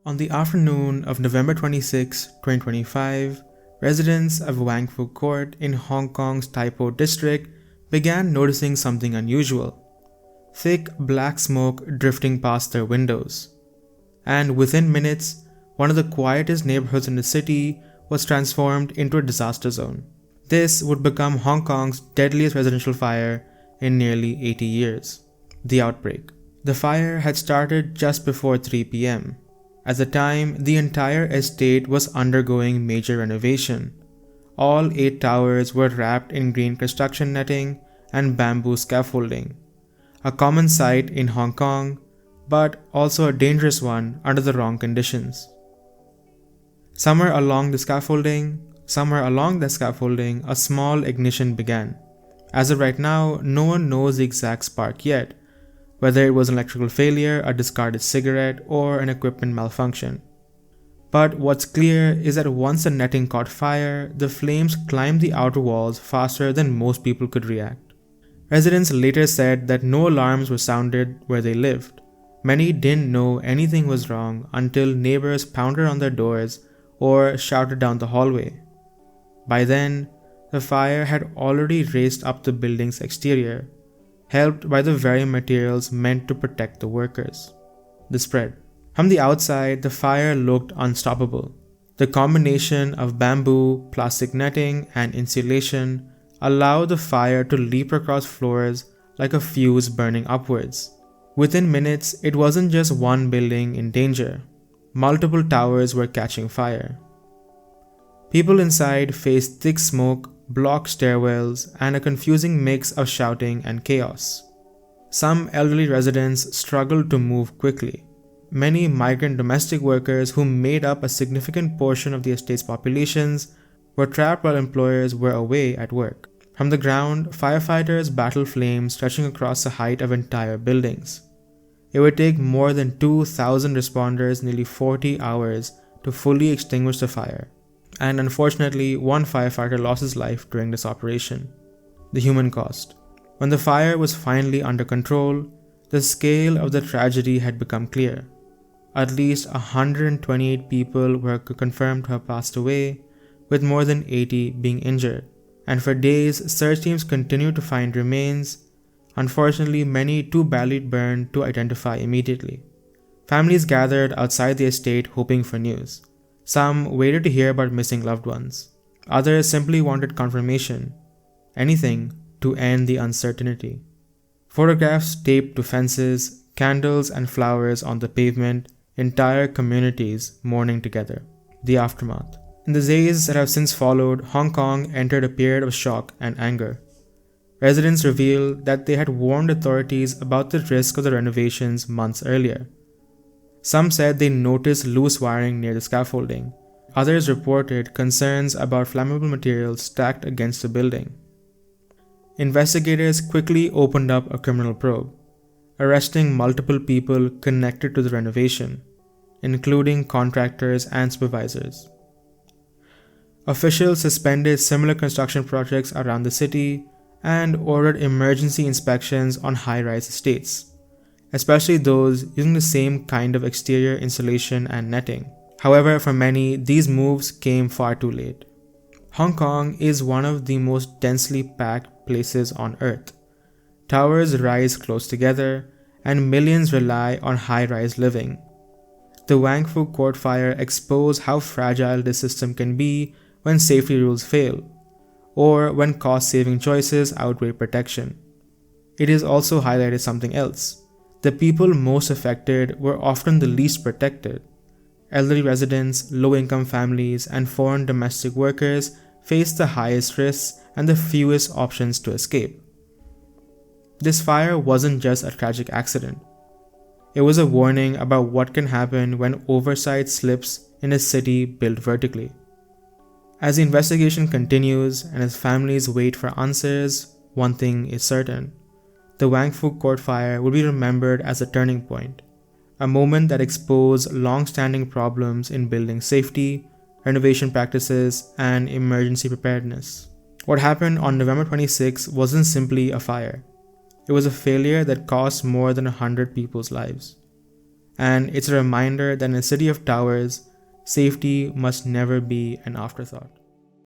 On the afternoon of November 26, 2025, residents of Wang Fuk Court in Hong Kong's Tai Po district began noticing something unusual: thick black smoke drifting past their windows. And within minutes, one of the quietest neighborhoods in the city was transformed into a disaster zone. This would become Hong Kong's deadliest residential fire in nearly 80 years, the Outbreak. The fire had started just before 3 p.m. At the time, the entire estate was undergoing major renovation. All 8 towers were wrapped in green construction netting and bamboo scaffolding, a common sight in Hong Kong, but also a dangerous one under the wrong conditions. Somewhere along the scaffolding, a small ignition began. As of right now, no one knows the exact spark yet, whether it was an electrical failure, a discarded cigarette, or an equipment malfunction. But what's clear is that once the netting caught fire, the flames climbed the outer walls faster than most people could react. Residents later said that no alarms were sounded where they lived. Many didn't know anything was wrong until neighbors pounded on their doors or shouted down the hallway. By then, the fire had already raced up the building's exterior, helped by the very materials meant to protect the workers: the spread. From the outside, the fire looked unstoppable. The combination of bamboo, plastic netting, and insulation allowed the fire to leap across floors like a fuse burning upwards. Within minutes, it wasn't just one building in danger. Multiple towers were catching fire. People inside faced thick smoke, blocked stairwells, and a confusing mix of shouting and chaos. Some elderly residents struggled to move quickly. Many migrant domestic workers who made up a significant portion of the estate's populations were trapped while employers were away at work. From the ground, firefighters battled flames stretching across the height of entire buildings. It would take more than 2,000 responders nearly 40 hours to fully extinguish the fire. And unfortunately, one firefighter lost his life during this operation. The human cost. When the fire was finally under control, the scale of the tragedy had become clear. At least 128 people were confirmed to have passed away, with more than 80 being injured. And for days, search teams continued to find remains, unfortunately many too badly burned to identify immediately. Families gathered outside the estate hoping for news. Some waited to hear about missing loved ones. Others simply wanted confirmation, anything to end the uncertainty. Photographs taped to fences, candles and flowers on the pavement, entire communities mourning together. The aftermath. In the days that have since followed, Hong Kong entered a period of shock and anger. Residents revealed that they had warned authorities about the risk of the renovations months earlier. Some said they noticed loose wiring near the scaffolding. Others reported concerns about flammable materials stacked against the building. Investigators quickly opened up a criminal probe, arresting multiple people connected to the renovation, including contractors and supervisors. Officials suspended similar construction projects around the city and ordered emergency inspections on high-rise estates, especially those using the same kind of exterior insulation and netting. However, for many, these moves came far too late. Hong Kong is one of the most densely packed places on Earth. Towers rise close together, and millions rely on high-rise living. The Wang Fuk Court fire exposed how fragile this system can be when safety rules fail, or when cost-saving choices outweigh protection. It has also highlighted something else. The people most affected were often the least protected. Elderly residents, low-income families, and foreign domestic workers faced the highest risks and the fewest options to escape. This fire wasn't just a tragic accident. It was a warning about what can happen when oversight slips in a city built vertically. As the investigation continues and as families wait for answers, one thing is certain. The Wang Fuk Court fire will be remembered as a turning point, a moment that exposed long-standing problems in building safety, renovation practices, and emergency preparedness. What happened on November 26 wasn't simply a fire. It was a failure that cost more than 100 people's lives. and it's a reminder that in a city of towers, safety must never be an afterthought.